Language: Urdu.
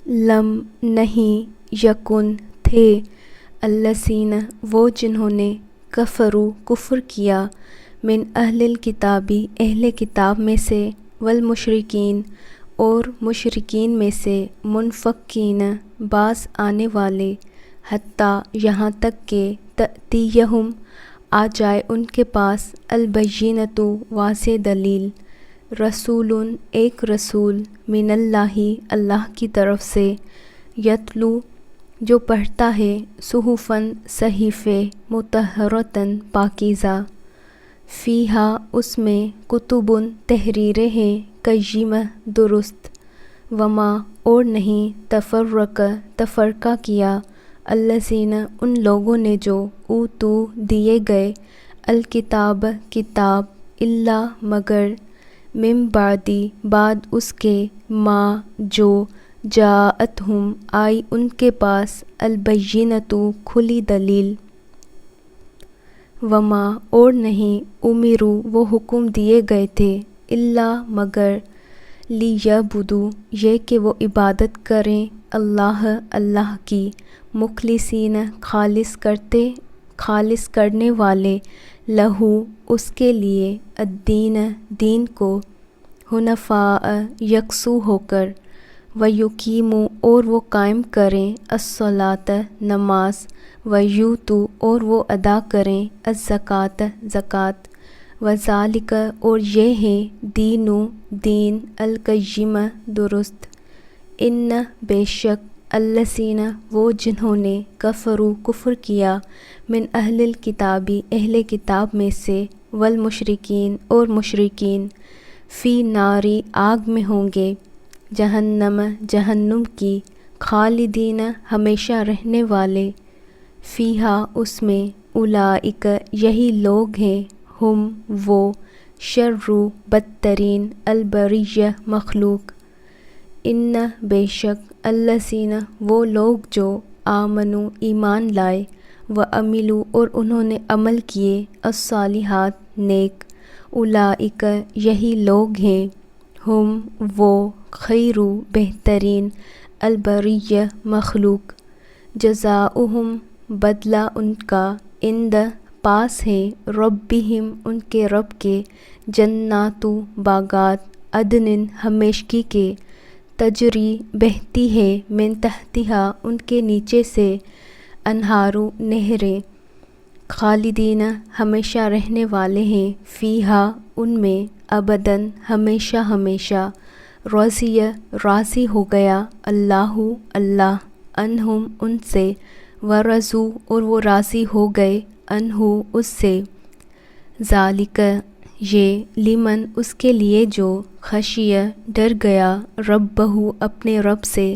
لم نہیں، یکن تھے، الذین وہ جنہوں نے کفروا کفر کیا، من اہل الکتابی اہل کتاب میں سے، والمشرکین اور مشرکین میں سے، منفکین باز آنے والے، حتیٰ یہاں تک کہ تأتیہم آ جائے ان کے پاس، البینۃ واضح دلیل، رسول ایک رسول، من اللہ اللہ کی طرف سے، یتلو جو پڑھتا ہے، صحفاً صحیفے، مطہرۃ پاکیزہ، فیہا اس میں، کتبٌ تحریریں ہیں، قیمہ درست، وما اور نہیں، تفرق تفرقہ کیا، الذین ان لوگوں نے جو، اوتوا دیے گئے، الکتاب کتاب، الا مگر، من بعدی بعد اس کے، ما جو، جاءتہم آئی ان کے پاس، البینۃ کھلی دلیل، وما اور نہیں، امروا وہ حکم دیے گئے تھے، الا مگر، لیعبدوا یہ کہ وہ عبادت کریں، اللہ اللہ کی، مخلصین خالص کرنے والے، لہو اس کے لیے، الدین دین کو، حنفاء یکسو ہو کر، ویقیموا اور وہ قائم کریں، الصلاۃ نماز، ویؤتوا اور وہ ادا کریں، الزکوٰۃ زکوٰۃ، وذالک اور یہ ہے، دین القیمہ درست، ان بے شک، الذین وہ جنہوں نے، کفروا کفر کیا، من اہل الکتابی اہل کتاب میں سے، والمشرکین اور مشرکین، فی ناری آگ میں ہوں گے، جہنم جہنم کی، خالدین ہمیشہ رہنے والے، فیہا اس میں، اولئک یہی لوگ ہیں، ہم وہ، شر بدترین، البریہ مخلوق، ان بے شک، الذین وہ لوگ جو، آمنوا ایمان لائے، وعملوا اور انہوں نے عمل کیے، الصالحات نیک، اولئک یہی لوگ ہیں، ہم وہ، خیر بہترین، البریہ مخلوق، جزاؤہم بدلہ ان کا، عند پاس ہے، ربہم ان کے رب کے، جنات باغات، عدن ہمیشگی کے، تجری بہتی ہے، من تحتہا ان کے نیچے سے، انہار نہریں، خالدین ہمیشہ رہنے والے ہیں، فیہا ان میں، ابداً ہمیشہ ہمیشہ، رضی راضی ہو گیا، اللہ اللہ، عنہم ان سے، ورضوا اور وہ راضی ہو گئے، عنہ اس سے، ذالک یہ، لمن اس کے لیے جو، خشیہ ڈر گیا، ربہ اپنے رب سے،